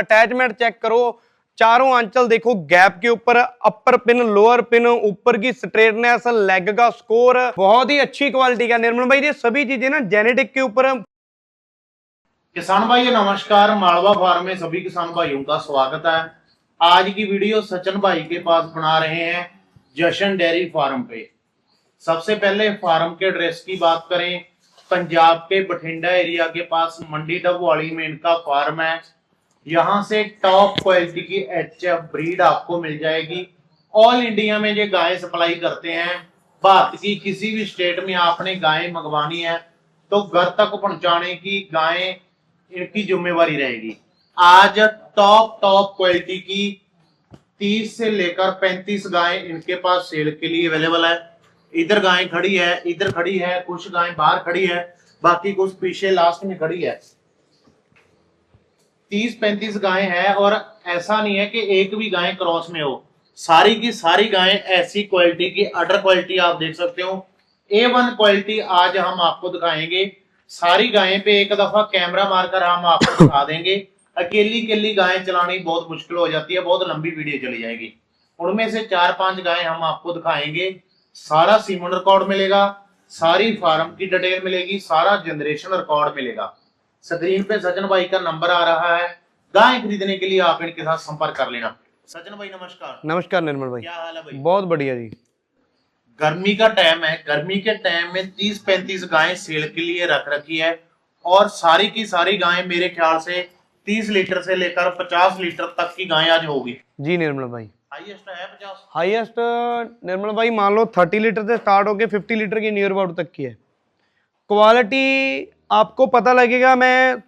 Attachment check करो, चारों आंचल देखो गैप के ऊपर, अपर पिन, लोअर पिन, ऊपर की स्ट्रेटनेस, लेग का स्कोर बहुत ही अच्छी क्वालिटी का। निर्मल भाई ये सभी चीजें ना जेनेटिक के ऊपर। किसान भाई नमस्कार, मालवा फार्म में सभी किसान भाइयों का स्वागत है। आज की वीडियो सचिन भाई के पास बना रहे हैं जशन डेयरी फार्म पे। सबसे पहले फार्म के एड्रेस की बात करें, पंजाब के बठिंडा एरिया के पास मंडी डबवाली में इनका फार्म है। यहाँ से टॉप क्वालिटी की एचएफ ब्रीड आपको मिल जाएगी। ऑल इंडिया में ये गाय सप्लाई करते हैं। भारत की किसी भी स्टेट में आपने गाय मंगवानी है तो घर तक पहुंचाने की गाय इनकी जिम्मेवारी रहेगी। आज टॉप क्वालिटी की 30 से लेकर 35 गाय इनके पास सेल के लिए अवेलेबल है। इधर गाय खड़ी है, इधर खड़ी है, कुछ गाय बाहर खड़ी है, बाकी कुछ पीछे लास्ट में खड़ी है। 30-35 गाय है और ऐसा नहीं है कि एक भी गाय क्रॉस में हो। सारी की सारी गाय ऐसी क्वालिटी की, अडर क्वालिटी आप देख सकते हो। A1 क्वालिटी आज हम आपको दिखाएंगे। सारी गायें पे एक दफा कैमरा मारकर हम आपको दिखा देंगे। अकेली गायें चलानी बहुत मुश्किल हो जाती है, बहुत लंबी वीडियो चली जाएगी। उनमें से 4-5 गायें हम आपको दिखाएंगे। सारा सीमन रिकॉर्ड मिलेगा, सारी फार्म की डिटेल मिलेगी, सारा जनरेशन रिकॉर्ड मिलेगा। स्क्रीन पे सचिन भाई का नंबर आ रहा है। गाय खरीदने के लिए आप इनके साथ संपर्क कर लेना। सचिन भाई नमस्कार। नमस्कार निर्मल भाई, क्या हाल है भाई? बहुत बढ़िया जी। गर्मी का टाइम है, गर्मी के टाइम में 30-35 गायें सेल के लिए रख रखी है और सारी की सारी गायें मेरे ख्याल से 30 लीटर से लेकर 50 लीटर तक की गायें आज होगी। जी निर्मल भाई, हाईएस्ट है 50। हाईएस्ट निर्मल भाई मान लो 30 लीटर से स्टार्ट होके 50 लीटर की नियर अबाउट तक की है। क्वालिटी आपको पता लगेगा। मैं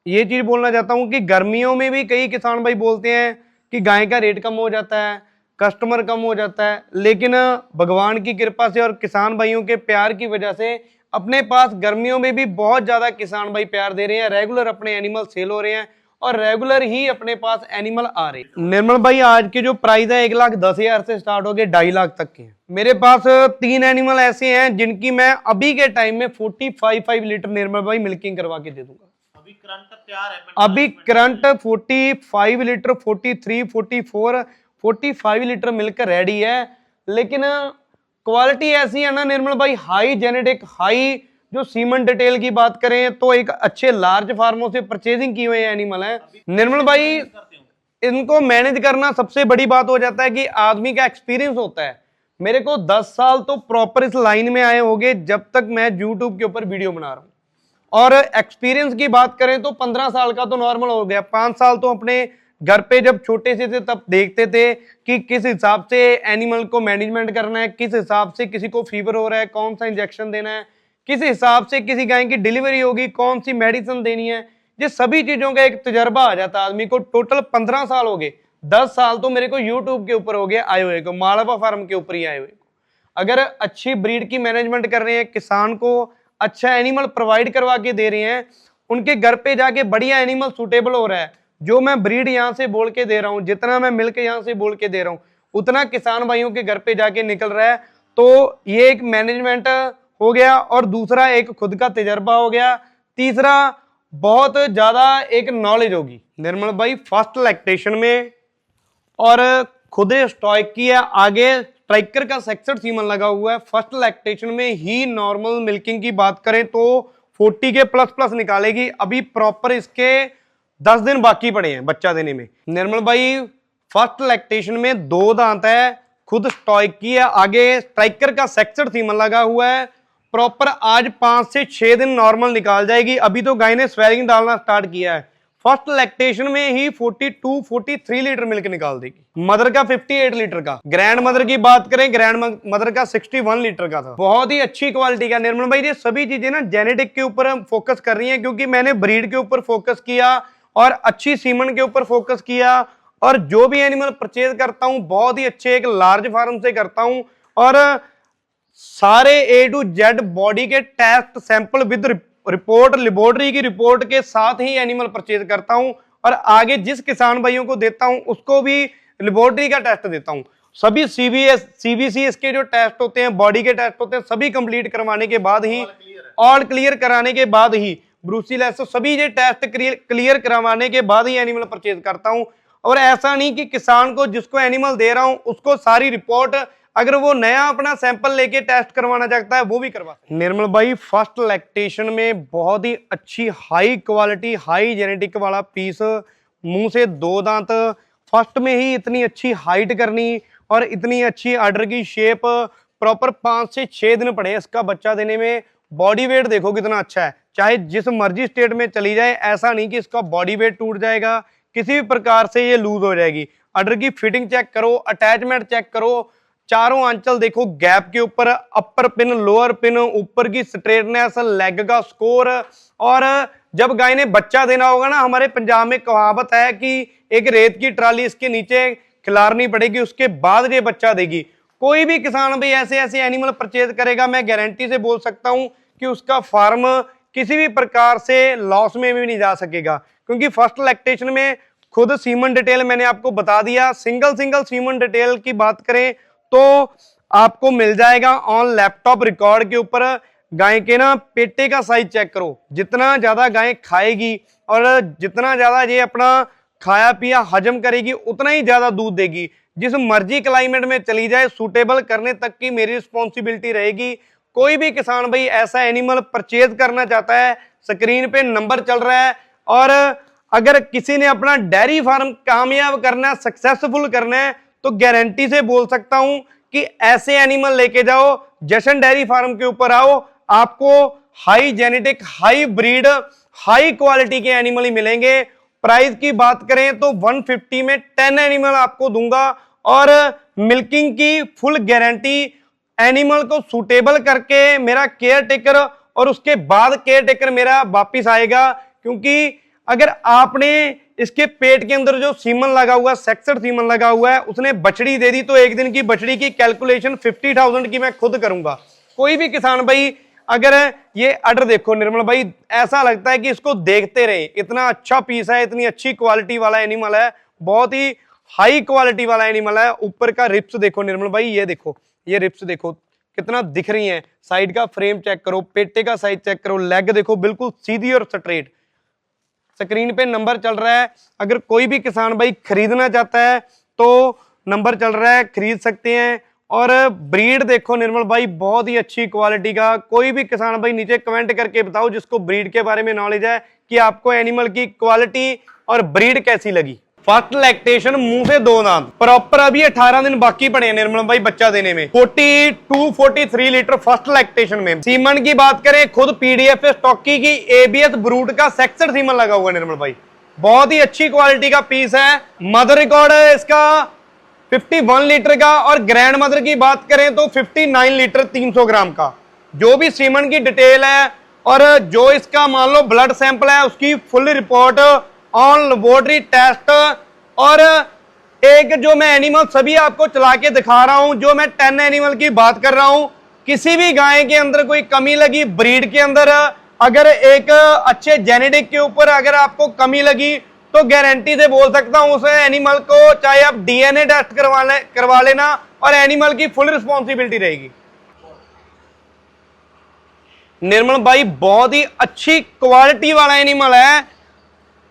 ये चीज बोलना चाहता हूँ कि गर्मियों में भी कई किसान भाई बोलते हैं कि गाय का रेट कम हो जाता है, कस्टमर कम हो जाता है, लेकिन भगवान की कृपा से और किसान भाइयों के प्यार की वजह से अपने पास गर्मियों में भी बहुत ज्यादा किसान भाई प्यार दे रहे हैं। रेगुलर अपने एनिमल सेल हो रहे हैं और रेगुलर ही अपने पास एनिमल आ रहे हैं। निर्मल भाई आज के जो प्राइस है 1,10,000 से स्टार्ट हो गए 2.5 लाख तक के हैं। मेरे पास 3 एनिमल ऐसे हैं जिनकी मैं अभी के टाइम में 45 लीटर निर्मल भाई मिल्किंग करवा के दे दूंगा। अभी करंट तैयार है, अभी करंट 45 लीटर, 43, 44, 45 लीटर मिलकर रेडी है। लेकिन क्वालिटी ऐसी है ना निर्मल भाई, हाई जेनेटिक, हाई जो सीमन डिटेल की बात करें तो एक अच्छे लार्ज फार्मों से परचेजिंग की हुए एनिमल है निर्मल भाई। इनको मैनेज करना सबसे बड़ी बात हो जाता है कि आदमी का एक्सपीरियंस होता है। मेरे को 10 साल तो प्रॉपर इस लाइन में आए होंगे जब तक मैं यूट्यूब के ऊपर वीडियो बना रहा हूं। और एक्सपीरियंस की बात करें तो 15 साल का तो नॉर्मल हो गया। 5 साल तो अपने घर पे जब छोटे से थे तब देखते थे कि किस हिसाब से एनिमल को मैनेजमेंट करना है, किस हिसाब से किसी को फीवर हो रहा है कौन सा इंजेक्शन देना है, किस हिसाब से किसी गाय की डिलीवरी होगी कौन सी मेडिसिन देनी है। ये सभी चीजों का एक तजर्बा आ जाता है आदमी को। टोटल 15 साल हो गए, 10 साल तो मेरे को यूट्यूब के ऊपर हो गया आए हुए को, मालवा फार्म के ऊपर ही आए हुए को। अगर अच्छी ब्रीड की मैनेजमेंट कर रहे हैं, किसान को अच्छा एनिमल प्रोवाइड करवा के दे रहे हैं, उनके घर पे जाके बढ़िया एनिमल सूटेबल हो रहा है। जो मैं ब्रीड यहाँ से बोल के दे रहा हूँ, जितना मैं मिल्क यहाँ से बोल के दे रहा हूँ, उतना किसान भाइयों के घर पे जाके निकल रहा है। तो ये एक मैनेजमेंट हो गया और दूसरा एक खुद का तजर्बा हो गया, तीसरा बहुत ज्यादा एक नॉलेज होगी निर्मल भाई। फर्स्ट लैक्टेशन में और खुद स्टॉक की है, आगे स्ट्राइकर का 66 सीमन लगा हुआ है। फर्स्ट लैक्टेशन में ही नॉर्मल मिल्किंग की बात करें तो 40 के प्लस निकालेगी। अभी प्रॉपर इसके 10 दिन बाकी पड़े हैं बच्चा देने में निर्मल भाई। फर्स्ट लैक्टेशन में 2 दांत है, खुद स्टॉक की है, आगे स्ट्राइकर का 66 सीमन लगा हुआ है। प्रॉपर आज 5 से 6 दिन नॉर्मल निकाल जाएगी। अभी तो गाय ने स्वेलिंग डालना स्टार्ट किया है। फर्स्ट लैक्टेशन में ही 42-43 लीटर मिल्क निकाल देगी। मदर का 58 लीटर का, ग्रैंड मदर की बात करें ग्रैंड मदर का 61 लीटर का था। बहुत ही अच्छी क्वालिटी का निर्मल भाई। ये सभी चीजें ना जेनेटिक के ऊपर हम फोकस कर रही हैं क्योंकि मैंने ब्रीड के ऊपर फोकस किया और अच्छी सीमन के ऊपर फोकस किया। और जो भी एनिमल परचेज करता हूं बहुत ही अच्छे एक लार्ज फार्म से करता हूं और सारे A to Z बॉडी के test sample with report, laboratory की रिपोर्ट के साथ ही एनिमल परचेज करता हूं और आगे जिस किसान भाइयों को देता हूं उसको भी लेबोरेटरी का टेस्ट देता हूं। सभी CBCS के जो टेस्ट होते हैं, बॉडी के टेस्ट होते हैं, सभी कंप्लीट करवाने के बाद ही, ऑल क्लियर कराने के बाद ही ब्रूसीलेस, सभी ये टेस्ट क्लियर करवाने के बाद ही एनिमल परचेज करता हूं। और ऐसा नहीं कि किसान को जिसको एनिमल दे रहा हूं उसको सारी रिपोर्ट, अगर वो नया अपना सैंपल लेके टेस्ट करवाना चाहता है वो भी करवा। निर्मल भाई फर्स्ट लैक्टेशन में बहुत ही अच्छी हाई क्वालिटी हाई जेनेटिक वाला पीस, मुंह से 2 दांत, फर्स्ट में ही इतनी अच्छी हाइट करनी और इतनी अच्छी आर्डर की शेप, प्रॉपर 5 से 6 दिन पड़े इसका बच्चा देने में। बॉडी वेट देखो कितना अच्छा है, चाहे जिस मर्जी स्टेट में चली जाए, ऐसा नहीं कि इसका बॉडी वेट टूट जाएगा, किसी भी प्रकार से ये लूज हो जाएगी। आर्डर की फिटिंग चेक करो, अटैचमेंट चेक करो, चारों आंचल देखो गैप के ऊपर, अपर पिन लोअर पिन, ऊपर की स्ट्रेटनेस, लेग का स्कोर। और जब गाय ने बच्चा देना होगा ना, हमारे पंजाब में कहावत है कि एक रेत की ट्राली इसके नीचे खिलारनी पड़ेगी, उसके बाद ये बच्चा देगी। कोई भी किसान भाई ऐसे ऐसे एनिमल परचेज करेगा, मैं गारंटी से बोल सकता हूं कि उसका फार्म किसी भी प्रकार से लॉस में भी नहीं जा सकेगा, क्योंकि फर्स्ट लैक्टेशन में खुद सीमन डिटेल मैंने आपको बता दिया। सिंगल सीमन डिटेल की बात करें तो आपको मिल जाएगा ऑन लैपटॉप रिकॉर्ड के ऊपर। गाय के ना पेटे का साइज चेक करो, जितना ज्यादा गाय खाएगी और जितना ज्यादा ये अपना खाया पिया हजम करेगी उतना ही ज्यादा दूध देगी। जिस मर्जी क्लाइमेट में चली जाए, सूटेबल करने तक की मेरी रिस्पॉन्सिबिलिटी रहेगी। कोई भी किसान भाई ऐसा एनिमल परचेज करना चाहता है, स्क्रीन पे नंबर चल रहा है। और अगर किसी ने अपना डेयरी फार्म कामयाब करना है, सक्सेसफुल करना है, तो गारंटी से बोल सकता हूं कि ऐसे एनिमल लेके जाओ, जशन डेयरी फार्म के ऊपर आओ, आपको high genetic high breed high quality के एनिमल ही मिलेंगे। प्राइस की बात करें तो 150 में 10 एनिमल आपको दूंगा और मिल्किंग की फुल गारंटी। एनिमल को सूटेबल करके मेरा केयर टेकर और उसके बाद केयर टेकर मेरा वापिस आएगा, क्योंकि अगर आपने इसके पेट के अंदर जो सीमन लगा हुआ, सेक्सड सीमन लगा हुआ है, उसने बछड़ी दे दी तो एक दिन की बछड़ी की कैलकुलेशन 50,000 की मैं खुद करूंगा। कोई भी किसान भाई अगर ये आर्डर देखो निर्मल भाई, ऐसा लगता है कि इसको देखते रहे, इतना अच्छा पीस है, इतनी अच्छी क्वालिटी वाला एनिमल है, बहुत ही हाई क्वालिटी वाला एनिमल है। ऊपर का रिप्स देखो निर्मल भाई, ये देखो, ये रिप्स देखो कितना दिख रही हैं, साइड का फ्रेम चेक करो, पेटे का साइज चेक करो, लेग देखो बिल्कुल सीधी और स्ट्रेट। स्क्रीन पे नंबर चल रहा है, अगर कोई भी किसान भाई खरीदना चाहता है तो नंबर चल रहा है, खरीद सकते हैं। और ब्रीड देखो निर्मल भाई, बहुत ही अच्छी क्वालिटी का। कोई भी किसान भाई नीचे कमेंट करके बताओ जिसको ब्रीड के बारे में नॉलेज है कि आपको एनिमल की क्वालिटी और ब्रीड कैसी लगी। फर्स्ट लैक्टेशन, मुंह से 2 दांत, प्रॉपर अभी 18 दिन बाकी पड़े हैं निर्मल भाई बच्चा देने में। 42-43 लीटर फर्स्ट लैक्टेशन में। सीमन की बात करें, खुद पीडीएफ स्टॉकी की एबीएस ब्रूट का सेक्सड सीमन लगा हुआ है निर्मल भाई, बहुत ही अच्छी क्वालिटी का पीस है। मदर रिकॉर्ड है इसका 51 लीटर का, और ग्रैंड मदर की बात करें तो 59 लीटर 300 ग्राम का। जो भी सीमन की डिटेल है और जो इसका मान लो ब्लड सैंपल है, उसकी full report on laboratory test. और एक जो मैं एनिमल सभी आपको चला के दिखा रहा हूं, जो मैं 10 एनिमल की बात कर रहा हूं, किसी भी गाय के अंदर कोई कमी लगी ब्रीड के अंदर, अगर एक अच्छे जेनेटिक के ऊपर अगर आपको कमी लगी तो गारंटी से बोल सकता हूं उस एनिमल को चाहे आप डीएनए टेस्ट करवा लेना और एनिमल की फुल रिस्पॉन्सिबिलिटी रहेगी। निर्मल भाई बहुत ही अच्छी क्वालिटी वाला एनिमल है,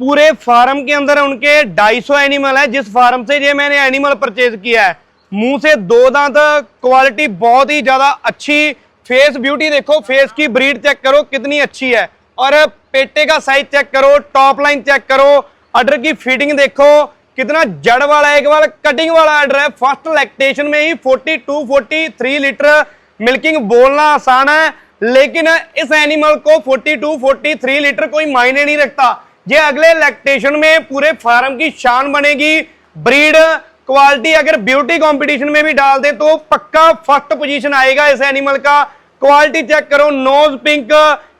पूरे फार्म के अंदर उनके 250 एनिमल है जिस फार्म से ये मैंने एनिमल परचेज किया है। मुंह से 2 दांत, क्वालिटी बहुत ही ज्यादा अच्छी। फेस ब्यूटी देखो, फेस की ब्रीड चेक करो कितनी अच्छी है, और पेटे का साइज चेक करो, टॉप लाइन चेक करो, आर्डर की फीडिंग देखो कितना जड़ वाला एक बार कटिंग वाला आर्डर है। फर्स्ट लैक्टेशन में ही 42-43 लीटर मिल्किंग बोलना आसान है, लेकिन इस एनिमल को 42-43 लीटर कोई मायने नहीं रखता। ये अगले लैक्टेशन में पूरे फार्म की शान बनेगी। ब्रीड क्वालिटी अगर ब्यूटी कंपटीशन में भी डाल दे तो पक्का फर्स्ट पोजीशन आएगा इस एनिमल का। क्वालिटी चेक करो, नोज पिंक,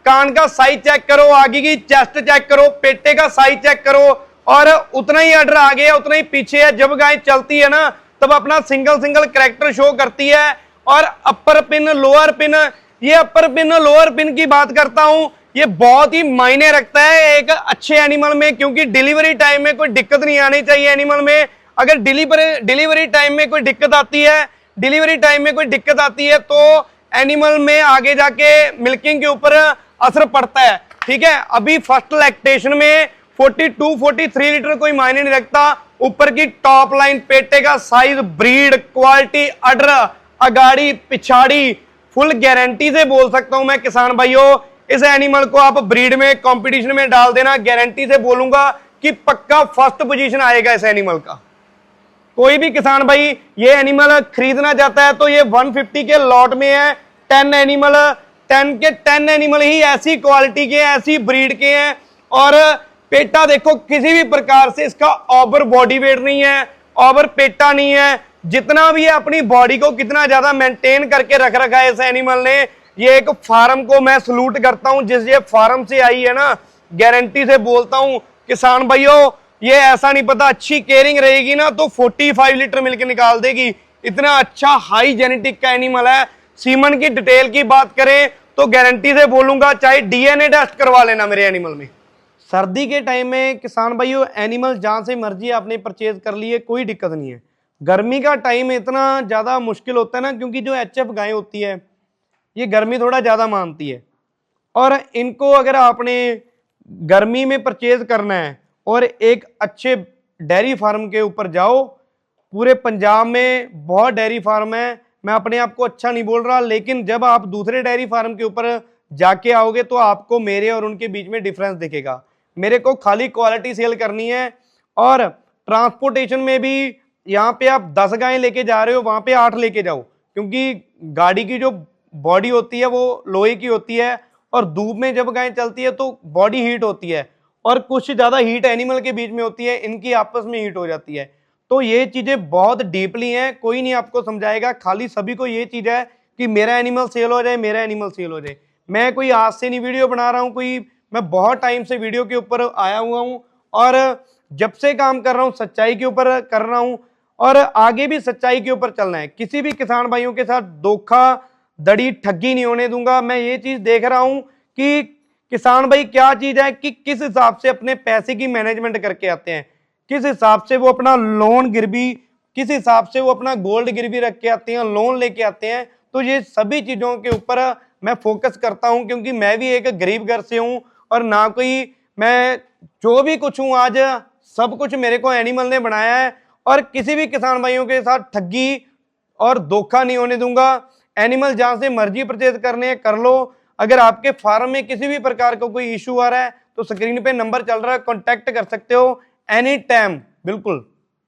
कान का साइज चेक करो, आगे की चेस्ट चेक करो, पेटे का साइज चेक करो, और उतना ही आर्डर आगे है उतना ही पीछे है। जब गाय चलती है ना तब अपना सिंगल कैरेक्टर शो करती है। और अपर पिन लोअर पिन, ये अपर पिन लोअर पिन की बात करता हूं, ये बहुत ही मायने रखता है एक अच्छे एनिमल में, क्योंकि डिलीवरी टाइम में कोई दिक्कत नहीं आनी चाहिए एनिमल में। अगर डिलीवरी टाइम में कोई दिक्कत आती है तो एनिमल में आगे जाके मिल्किंग के ऊपर असर पड़ता है। ठीक है। अभी फर्स्ट लैक्टेशन में 42 43 लीटर कोई मायने नहीं रखता। ऊपर की टॉप लाइन, पेटे का साइज, ब्रीड, क्वालिटी, अडर, अगाड़ी पिछाड़ी, फुल गारंटी से बोल सकता हूं मैं किसान भाइयों, इस एनिमल को आप ब्रीड में कंपटीशन में डाल देना, गारंटी से बोलूंगा कि पक्का फर्स्ट पोजीशन आएगा इस एनिमल का। कोई भी किसान भाई ये एनिमल खरीदना चाहता है तो ये 150 के लॉट में है। 10 एनिमल, 10 के 10 एनिमल ही ऐसी क्वालिटी के, ऐसी ब्रीड के हैं। और पेटा देखो, किसी भी प्रकार से इसका ओवर बॉडी वेट नहीं है, ओवर पेटा नहीं है। जितना भी है अपनी बॉडी को कितना ज्यादा मेंटेन करके रख रखा है इस एनिमल ने। ये एक फार्म को मैं सलूट करता हूं, जिस ये फार्म से आई है ना, गारंटी से बोलता हूं किसान भाइयों, ये ऐसा नहीं पता, अच्छी केयरिंग रहेगी ना तो 45 लीटर मिल्क निकाल देगी। इतना अच्छा हाई जेनेटिक का एनिमल है। सीमन की डिटेल की बात करें तो गारंटी से बोलूंगा चाहे डीएनए टेस्ट करवा लेना मेरे एनिमल में। सर्दी के टाइम में किसान भाइयों एनिमल जहां से मर्जी आपने परचेज कर लिए, कोई दिक्कत नहीं है। गर्मी का टाइम इतना ज्यादा मुश्किल होता है ना, क्योंकि जो एचएफ गाय होती है ये गर्मी थोड़ा ज्यादा मानती है। और इनको अगर आपने गर्मी में परचेज करना है और एक अच्छे डेयरी फार्म के ऊपर जाओ, पूरे पंजाब में बहुत डेयरी फार्म है, मैं अपने आप को अच्छा नहीं बोल रहा, लेकिन जब आप दूसरे डेयरी फार्म के ऊपर जाके आओगे तो आपको मेरे और उनके बीच में डिफरेंस दिखेगा। मेरे को खाली क्वालिटी सेल करनी है और ट्रांसपोर्टेशन में भी, यहाँ पे आप 10 गायें लेके जा रहे हो, वहां पे 8 लेके जाओ, क्योंकि गाड़ी की जो बॉडी होती है वो लोहे की होती है और धूप में जब गाय चलती है तो बॉडी हीट होती है और कुछ ज्यादा हीट एनिमल के बीच में होती है, इनकी आपस में हीट हो जाती है। तो ये चीजें बहुत डीपली हैं, कोई नहीं आपको समझाएगा, खाली सभी को ये चीज है कि मेरा एनिमल सेल हो जाए, मेरा एनिमल सेल हो जाए। मैं कोई आज से नहीं वीडियो बना रहा हूँ, मैं बहुत टाइम से वीडियो के ऊपर आया हुआ हूँ और जब से काम कर रहा हूँ सच्चाई के ऊपर कर रहा हूँ और आगे भी सच्चाई के ऊपर चलना है। किसी भी किसान भाइयों के साथ धोखाधड़ी, ठगी नहीं होने दूंगा। मैं ये चीज देख रहा हूं कि किसान भाई क्या चीज है कि किस हिसाब से अपने पैसे की मैनेजमेंट करके आते हैं, किस हिसाब से वो अपना लोन गिरवी, किस हिसाब से वो अपना गोल्ड गिरवी रख के आते हैं, लोन लेके आते हैं। तो ये सभी चीजों के ऊपर मैं फोकस करता हूं, क्योंकि मैं भी एक गरीब घर से हूं और ना कोई, मैं जो भी कुछ हूं आज सब कुछ मेरे को एनिमल ने बनाया है और किसी भी किसान भाइयों के साथ ठगी और धोखा नहीं होने दूंगा। एनिमल जहां से मर्जी परचेज करने हैं कर लो। अगर आपके फार्म में किसी भी प्रकार का कोई इशू आ रहा है तो स्क्रीन पे नंबर चल रहा है, कांटेक्ट कर सकते हो एनी टाइम। बिल्कुल।